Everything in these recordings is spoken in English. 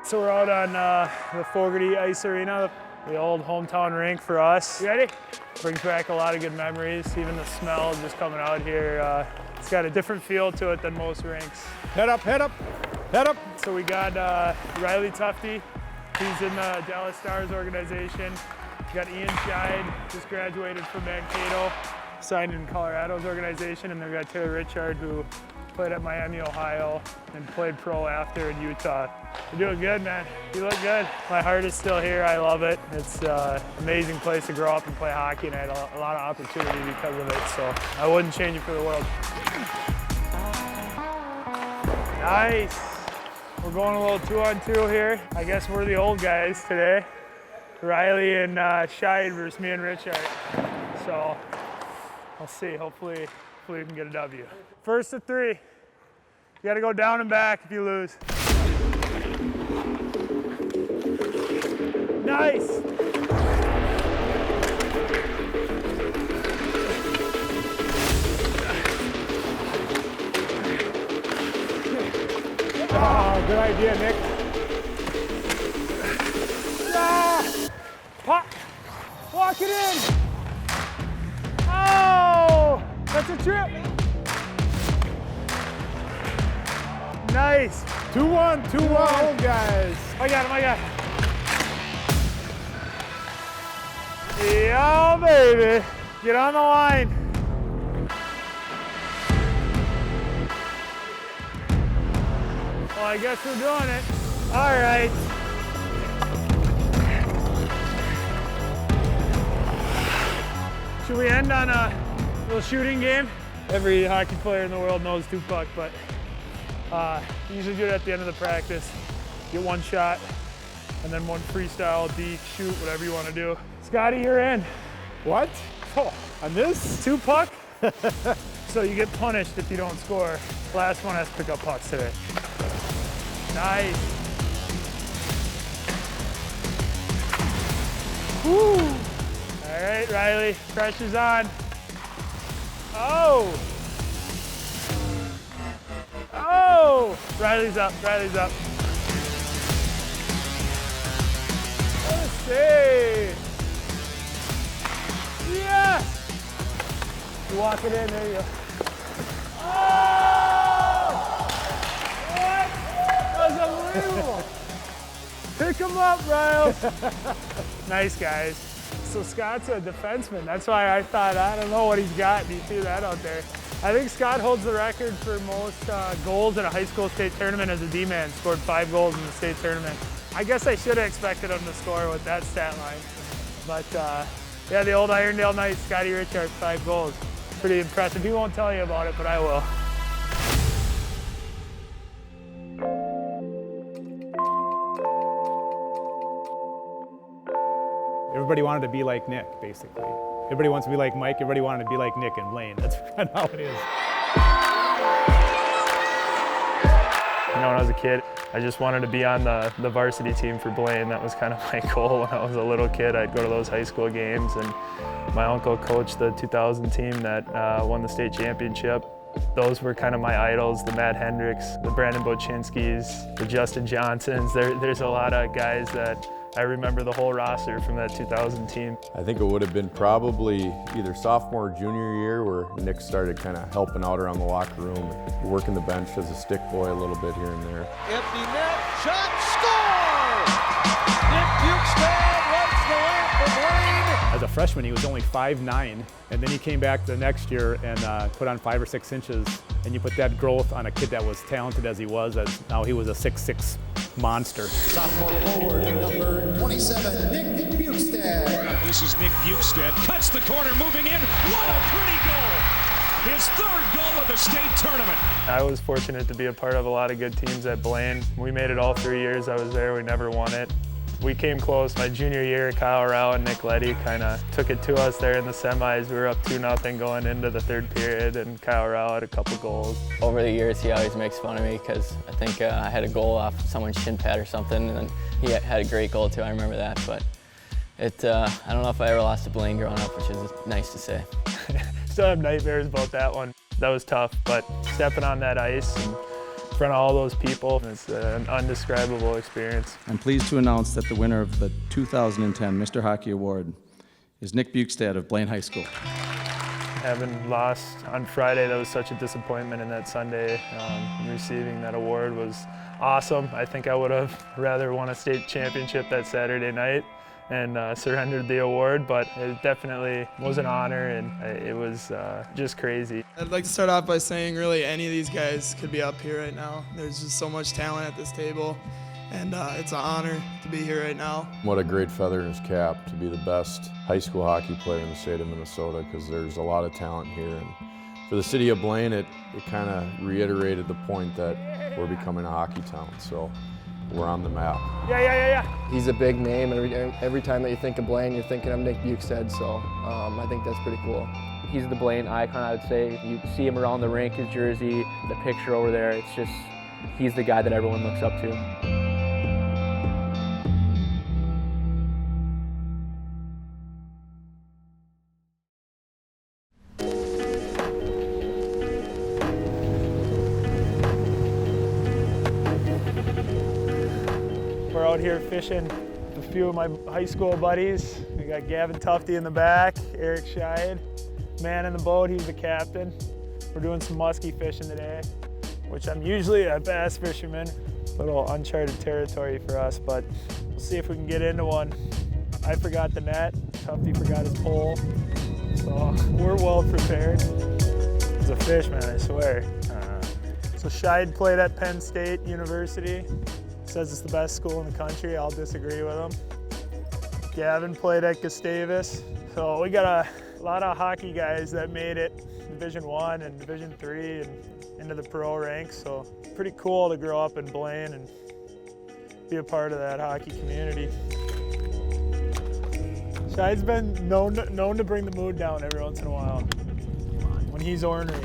So we're out on the Fogarty Ice Arena, the old hometown rink for us. You ready? Brings back a lot of good memories. Even the smell just coming out here. It's got a different feel to it than most rinks. Head up, head up, head up. So we got Riley Tufte. He's in the Dallas Stars organization. We got Ian Scheid, just graduated from Mankato, signed in Colorado's organization. And then we got Taylor Richard, who played at Miami, Ohio, and played pro after in Utah. You're doing good, man. You look good. My heart is still here. I love it. It's an amazing place to grow up and play hockey, and I had a lot of opportunity because of it, so I wouldn't change it for the world. Nice. We're going a little 2-on-2 here. I guess we're the old guys today. Riley and Scheid versus me and Richard. So I'll see. Hopefully we can get a W. First to 3. You gotta go down and back if you lose. Nice. Oh, good idea, Nick. Ah! Pop. Walk it in. Oh, that's a trip. Nice. 2-1, 2-1, guys. I got him, I got him. Yeah, baby. Get on the line. Well, I guess we're doing it. All right. Should we end on a little shooting game? Every hockey player in the world knows 2-puck, but usually do it at the end of the practice. Get 1 shot, and then 1 freestyle, deke, shoot, whatever you want to do. Scotty, you're in. What? Oh, on this? 2-puck? So you get punished if you don't score. Last one has to pick up pucks today. Nice. Woo. All right, Riley, pressure's on. Oh. Oh. Riley's up, Riley's up. Let's see. Yes. You walk it in, there you go. Oh! What? That was unbelievable. Pick him up, Riles. Nice, guys. So Scott's a defenseman. That's why I thought, I don't know what he's got. Do you see that out there? I think Scott holds the record for most goals in a high school state tournament as a D-man. Scored 5 goals in the state tournament. I guess I should have expected him to score with that stat line. But yeah, the old Irondale Knights, Scotty Richard, 5 goals. Pretty impressive. He won't tell you about it, but I will. Everybody wanted to be like Nick, basically. Everybody wants to be like Mike. Everybody wanted to be like Nick and Blaine. That's kind of how it is. You know, when I was a kid, I just wanted to be on the varsity team for Blaine. That was kind of my goal when I was a little kid. I'd go to those high school games, and my uncle coached the 2000 team that won the state championship. Those were kind of my idols, the Matt Hendricks, the Brandon Bochinskis, the Justin Johnsons. There's a lot of guys that I remember the whole roster from that 2000 team. I think it would have been probably either sophomore or junior year where Nick started kind of helping out around the locker room, working the bench as a stick boy a little bit here and there. Empty net, shot, score! Nick Bjugstad lights the lamp for Blaine. As a freshman, he was only 5'9", and then he came back the next year and put on 5 or 6 inches. And you put that growth on a kid that was talented as he was, as now he was a 6'6" monster. Sophomore forward, number 27, Nick Bjugstad. This is Nick Bjugstad. Cuts the corner, moving in. What a pretty goal! His 3rd goal of the state tournament. I was fortunate to be a part of a lot of good teams at Blaine. We made it all 3 years I was there. We never won it. We came close. My junior year, Kyle Rao and Nick Leddy kind of took it to us there in the semis. We were up 2-0 going into the 3rd period, and Kyle Rao had a couple goals. Over the years, he always makes fun of me because I think I had a goal off someone's shin pad or something, and then he had a great goal too. I remember that, but I don't know if I ever lost to Blaine growing up, which is nice to say. Still have nightmares about that one. That was tough, but stepping on that ice and front of all those people. It's an undescribable experience. I'm pleased to announce that the winner of the 2010 Mr. Hockey Award is Nick Bjugstad of Blaine High School. Having lost on Friday, that was such a disappointment, and that Sunday receiving that award was awesome. I think I would have rather won a state championship that Saturday night and surrendered the award, but it definitely was an honor, and it was just crazy. I'd like to start off by saying really any of these guys could be up here right now. There's just so much talent at this table, and it's an honor to be here right now. What a great feather in his cap to be the best high school hockey player in the state of Minnesota, because there's a lot of talent here. And for the city of Blaine, it kind of reiterated the point that we're becoming a hockey town, so we're on the map. Yeah. He's a big name. Every time that you think of Blaine, you're thinking of Nick Bjugstad, so I think that's pretty cool. He's the Blaine icon, I would say. You see him around the rink, his jersey, the picture over there. It's just, he's the guy that everyone looks up to. We're out here fishing with a few of my high school buddies. We got Gavin Tufty in the back, Eric Scheid, man in the boat, he's the captain. We're doing some muskie fishing today, which I'm usually a bass fisherman. A little uncharted territory for us, but we'll see if we can get into one. I forgot the net, Tufty forgot his pole, so we're well prepared. It's a fish, man, I swear. So Scheid played at Penn State University. Says it's the best school in the country. I'll disagree with him. Gavin played at Gustavus. So we got a lot of hockey guys that made it Division I and Division III and into the pro ranks. So pretty cool to grow up in Blaine and be a part of that hockey community. Scheid's been known to bring the mood down every once in a while when he's ornery.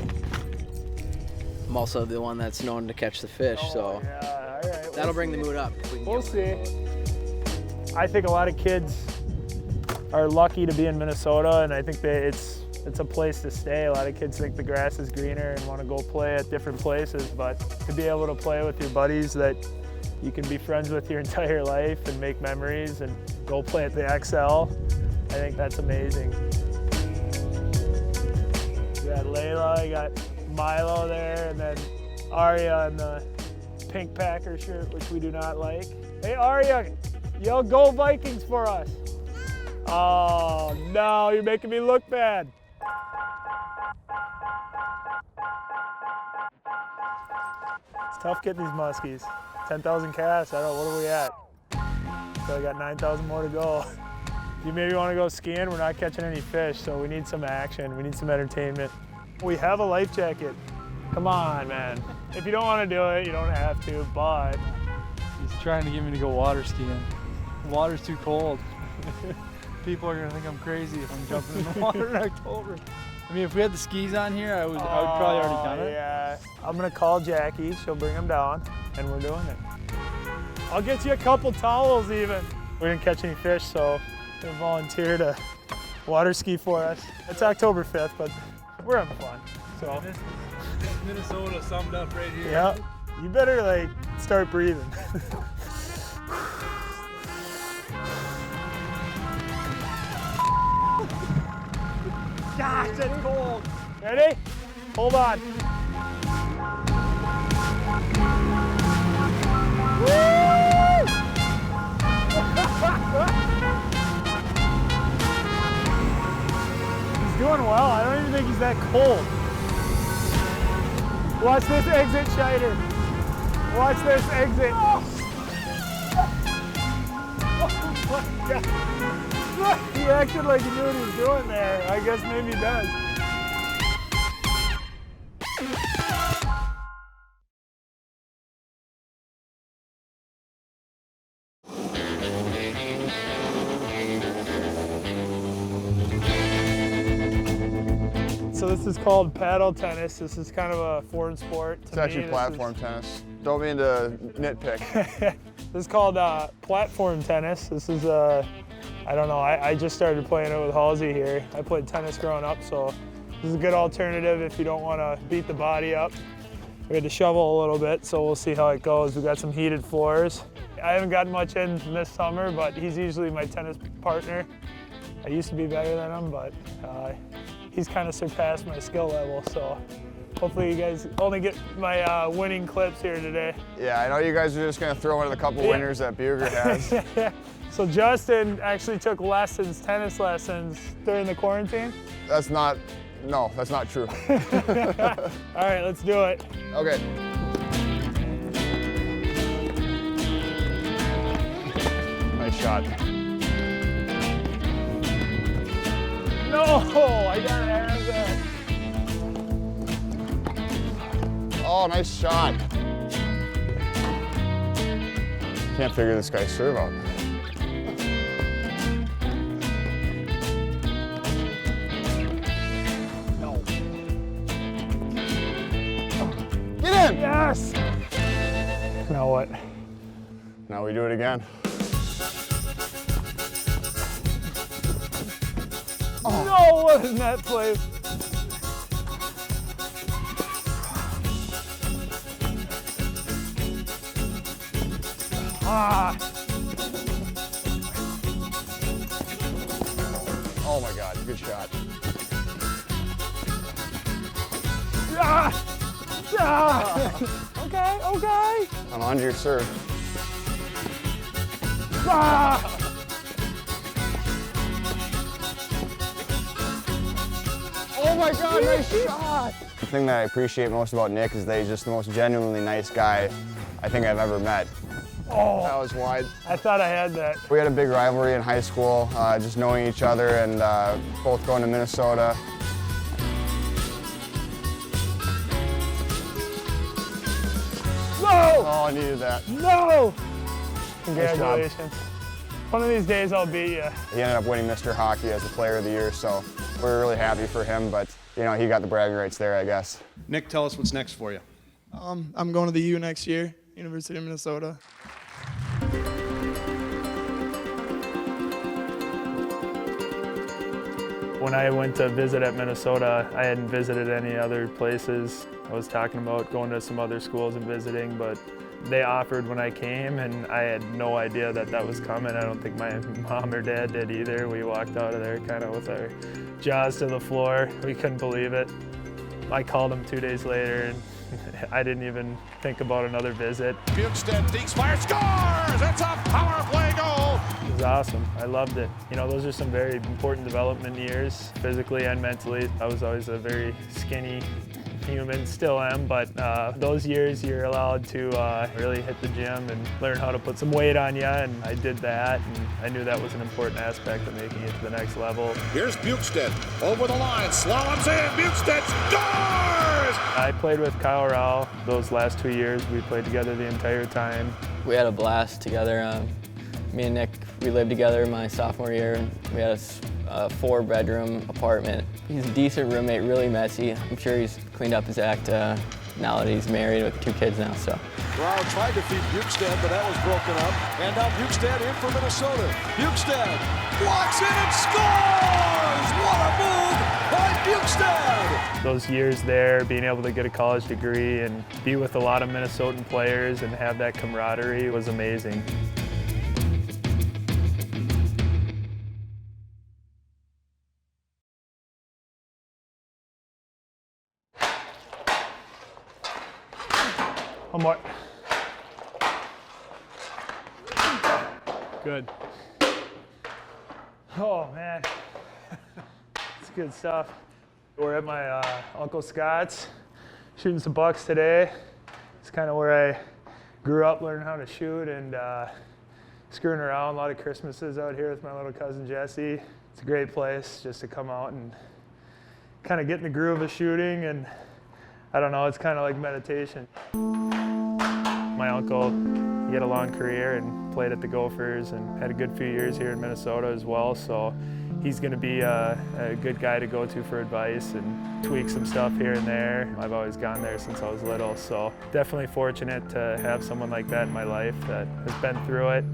I'm also the one that's known to catch the fish, so Yeah, all right. that'll bring the mood up. We'll see. I think a lot of kids are lucky to be in Minnesota, and I think that it's a place to stay. A lot of kids think the grass is greener and want to go play at different places, but to be able to play with your buddies that you can be friends with your entire life and make memories and go play at the XL, I think that's amazing. You got Layla, you got Milo there, and then Arya in the pink Packer shirt, which we do not like. Hey Arya, yell "Go Vikings" for us. Oh no, you're making me look bad. It's tough getting these muskies. 10,000 casts, I don't know, what are we at? So I got 9,000 more to go. If you maybe want to go skiing, we're not catching any fish, so we need some action, we need some entertainment. We have a life jacket. Come on, man. If you don't want to do it, you don't have to, but. He's trying to get me to go water skiing. The water's too cold. People are gonna think I'm crazy if I'm jumping in the water in October. I mean, if we had the skis on here, I would probably already done it. Yeah. I'm gonna call Jackie, she'll bring them down, and we're doing it. I'll get you a couple towels even. We didn't catch any fish, so they volunteered to water ski for us. It's October 5th, but we're having fun. So This Minnesota summed up right here. yeah, you better like start breathing. Gosh, that's cold. Ready? Hold on. Woo! He's doing well. I don't even think he's that cold. Watch this exit, Scheider. Watch this exit. Oh my God. He acted like he knew what he was doing there. I guess maybe he does. So this is called paddle tennis. This is kind of a foreign sport. It's actually platform tennis. Don't mean to nitpick. This is called platform tennis. This is, I don't know, I just started playing it with Halsey here. I played tennis growing up, so this is a good alternative if you don't want to beat the body up. We had to shovel a little bit, so we'll see how it goes. We got some heated floors. I haven't gotten much in this summer, but he's usually my tennis partner. I used to be better than him, but he's kind of surpassed my skill level, so hopefully you guys only get my winning clips here today. Yeah, I know you guys are just going to throw in a couple winners that Bjugstad has. So Justin actually took tennis lessons during the quarantine? No, that's not true. All right, let's do it. Okay. Nice shot. No, I gotta have that. Oh, nice shot. Can't figure this guy's serve out. No. Get in! Yes! Now what? Now we do it again. Oh. No, what in that play? Ah. Oh my God, good shot. Ah. Ah. Okay. I'm on to your serve. Ah. Oh my God, nice shot! The thing that I appreciate most about Nick is that he's just the most genuinely nice guy I think I've ever met. Oh, that was wide. I thought I had that. We had a big rivalry in high school, just knowing each other and both going to Minnesota. No! Oh, I needed that. No! Congratulations. One of these days I'll beat you. He ended up winning Mr. Hockey as the Player of the Year, so we're really happy for him, but you know, he got the bragging rights there, I guess. Nick, tell us what's next for you. I'm going to the U next year, University of Minnesota. When I went to visit at Minnesota, I hadn't visited any other places. I was talking about going to some other schools and visiting, but they offered when I came, and I had no idea that that was coming. I don't think my mom or dad did either. We walked out of there kind of with our jaws to the floor. We couldn't believe it. I called them 2 days later, and I didn't even think about another visit. Bjugstad deep fire, scores! It's a power play goal! It was awesome. I loved it. You know, those are some very important development years, physically and mentally. I was always a very skinny human, still am, but those years you're allowed to really hit the gym and learn how to put some weight on you, and I did that, and I knew that was an important aspect of making it to the next level. Here's Bjugstad over the line, slaloms in, Bjugstad scores! I played with Kyle Rao those last 2 years. We played together the entire time. We had a blast together. Me and Nick, we lived together my sophomore year. We had a 4-bedroom apartment. He's a decent roommate, really messy. I'm sure he's cleaned up his act now that he's married with 2 kids now. So. Rao tried to feed Bjugstad, but that was broken up. And now Bjugstad in for Minnesota. Bjugstad walks in and scores! What a move by Bjugstad! Those years there, being able to get a college degree and be with a lot of Minnesotan players and have that camaraderie was amazing. One more. Good. Oh man, it's good stuff. We're at my Uncle Scott's, shooting some bucks today. It's kind of where I grew up, learning how to shoot and screwing around. A lot of Christmases out here with my little cousin Jesse. It's a great place just to come out and kind of get in the groove of shooting, and I don't know, it's kind of like meditation. My uncle, he had a long career and played at the Gophers and had a good few years here in Minnesota as well, so he's going to be a good guy to go to for advice and tweak some stuff here and there. I've always gone there since I was little, so definitely fortunate to have someone like that in my life that has been through it,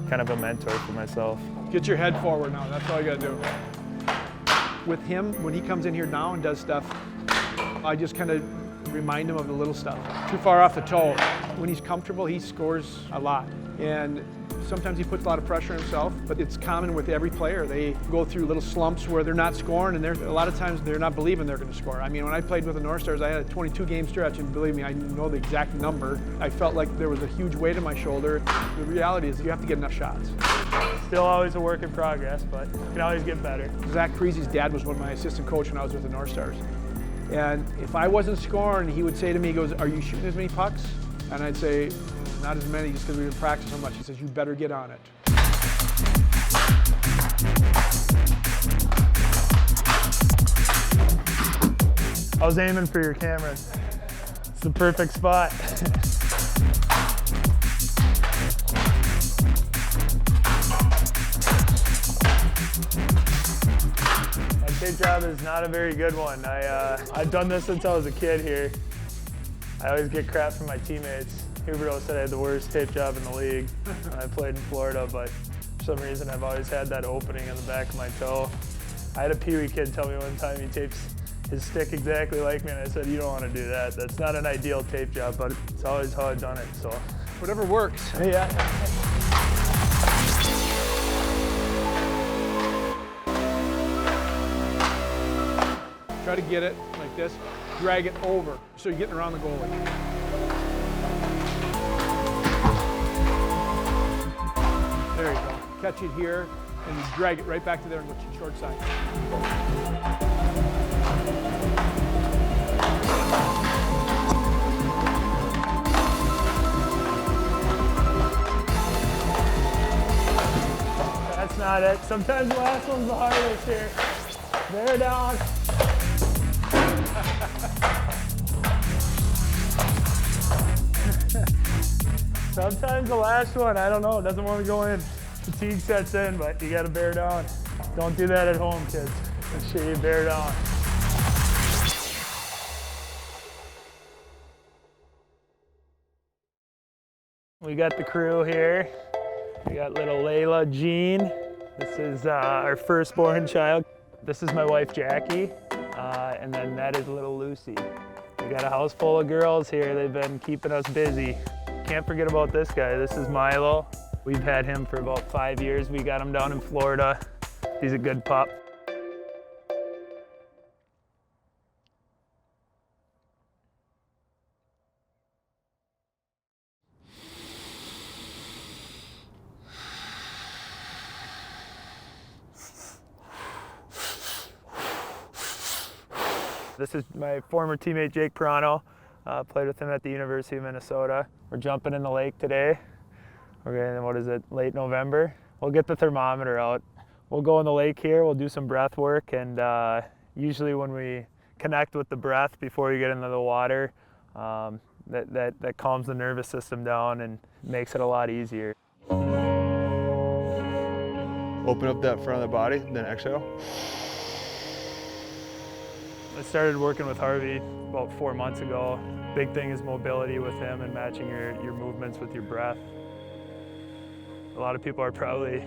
kind of a mentor for myself. Get your head forward now, that's all you gotta do. With him, when he comes in here now and does stuff, I just kind of remind him of the little stuff. Too far off the toe. When he's comfortable, he scores a lot. And sometimes he puts a lot of pressure on himself, but it's common with every player. They go through little slumps where they're not scoring, and a lot of times they're not believing they're going to score. I mean, when I played with the North Stars, I had a 22-game stretch, and believe me, I know the exact number. I felt like there was a huge weight on my shoulder. The reality is you have to get enough shots. Still always a work in progress, but can always get better. Zach Creasy's dad was one of my assistant coach when I was with the North Stars. And if I wasn't scoring, he would say to me, he goes, "Are you shooting as many pucks?" And I'd say, "Not as many, just because we've been practicing so much." He says, "You better get on it." I was aiming for your camera. It's the perfect spot. My tape job is not a very good one. I've done this since I was a kid here. I always get crap from my teammates. Huberto said I had the worst tape job in the league when I played in Florida, but for some reason I've always had that opening on the back of my toe. I had a Pee-wee kid tell me one time he tapes his stick exactly like me, and I said, "You don't want to do that. That's not an ideal tape job," but it's always how I've done it, so. Whatever works. Yeah. Try to get it like this, drag it over, so you're getting around the goalie. There you go. Catch it here, and you drag it right back to there and go to short side. That's not it. Sometimes the last one's the hardest here. Bear down. Sometimes the last one, I don't know, doesn't want to go in. Fatigue sets in, but you got to bear down. Don't do that at home, kids. Make sure you bear down. We got the crew here. We got little Layla Jean. This is our firstborn child. This is my wife, Jackie. And then that is little Lucy. We got a house full of girls here. They've been keeping us busy. Can't forget about this guy. This is Milo. We've had him for about 5 years. We got him down in Florida. He's a good pup. This is my former teammate, Jake Pirano. Played with him at the University of Minnesota. We're jumping in the lake today. We're getting, what is it, late November. We'll get the thermometer out. We'll go in the lake here, we'll do some breath work, and usually when we connect with the breath before you get into the water, that calms the nervous system down and makes it a lot easier. Open up that front of the body, then exhale. I started working with Harvey about 4 months ago. Big thing is mobility with him and matching your movements with your breath. A lot of people are probably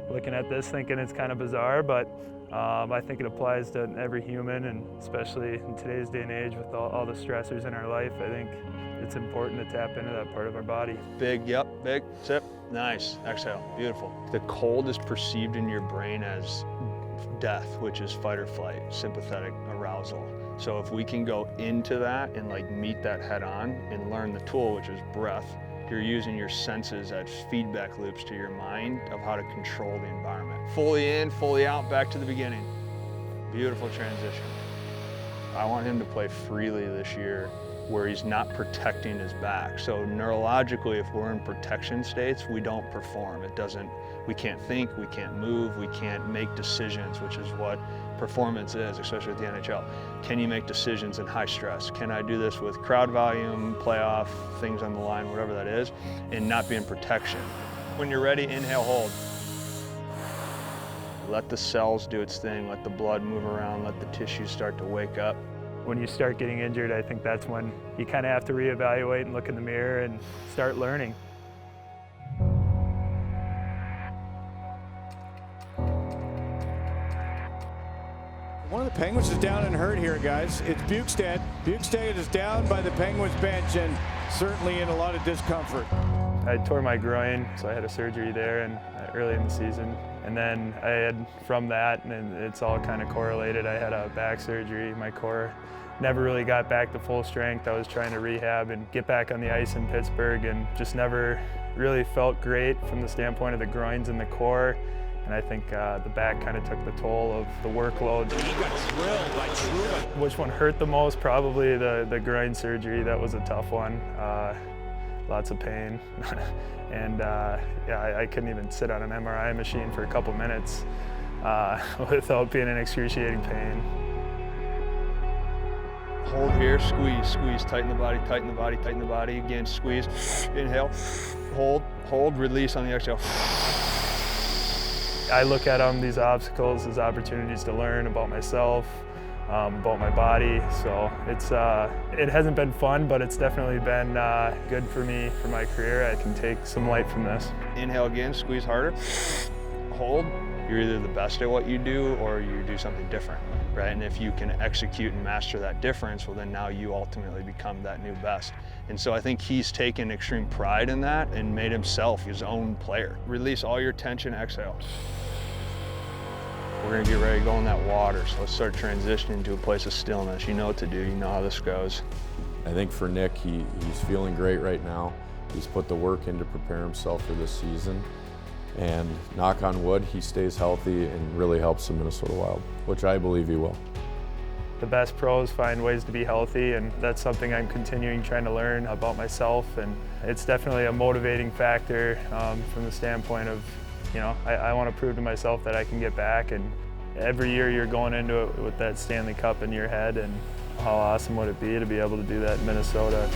looking at this thinking it's kind of bizarre, but I think it applies to every human, and especially in today's day and age with all the stressors in our life, I think it's important to tap into that part of our body. Big, yep, big, sip, nice, exhale, beautiful. The cold is perceived in your brain as death, which is fight or flight, sympathetic arousal. So if we can go into that and like meet that head on and learn the tool, which is breath, you're using your senses as feedback loops to your mind of how to control the environment. Fully in, fully out, back to the beginning. Beautiful transition. I want him to play freely this year where he's not protecting his back. So neurologically, if we're in protection states, we don't perform. We can't think, we can't move, we can't make decisions, which is what performance is, especially with the NHL. Can you make decisions in high stress? Can I do this with crowd volume, playoff, things on the line, whatever that is, and not be in protection? When you're ready, inhale, hold. Let the cells do its thing, let the blood move around, let the tissues start to wake up. When you start getting injured, I think that's when you kind of have to reevaluate and look in the mirror and start learning. One of the Penguins is down and hurt here, guys. It's Bjugstad. Bjugstad is down by the Penguins bench and certainly in a lot of discomfort. I tore my groin, so I had a surgery there and early in the season. And then I had, from that, and it's all kind of correlated, I had a back surgery. My core never really got back to full strength. I was trying to rehab and get back on the ice in Pittsburgh and just never really felt great from the standpoint of the groins and the core. And I think the back kind of took the toll of the workload. He got drilled by Truman. Which one hurt the most? Probably the groin surgery. That was a tough one. Lots of pain. And yeah, I couldn't even sit on an MRI machine for a couple minutes without being in excruciating pain. Hold here, squeeze, squeeze, tighten the body, tighten the body, tighten the body. Again, squeeze, inhale, hold, release on the exhale. I look at these obstacles as opportunities to learn about myself, about my body. So it hasn't been fun, but it's definitely been good for me, for my career. I can take some light from this. Inhale again, squeeze harder, hold. You're either the best at what you do or you do something different, right? And if you can execute and master that difference, well then now you ultimately become that new best. And so I think he's taken extreme pride in that and made himself his own player. Release all your tension, exhale. We're gonna get ready to go in that water, so let's start transitioning to a place of stillness. You know what to do, you know how this goes. I think for Nick, he's feeling great right now. He's put the work in to prepare himself for this season. And knock on wood, he stays healthy and really helps the Minnesota Wild, which I believe he will. The best pros find ways to be healthy, and that's something I'm continuing trying to learn about myself. And it's definitely a motivating factor from the standpoint of, you know, I want to prove to myself that I can get back. And every year you're going into it with that Stanley Cup in your head, and how awesome would it be to be able to do that in Minnesota.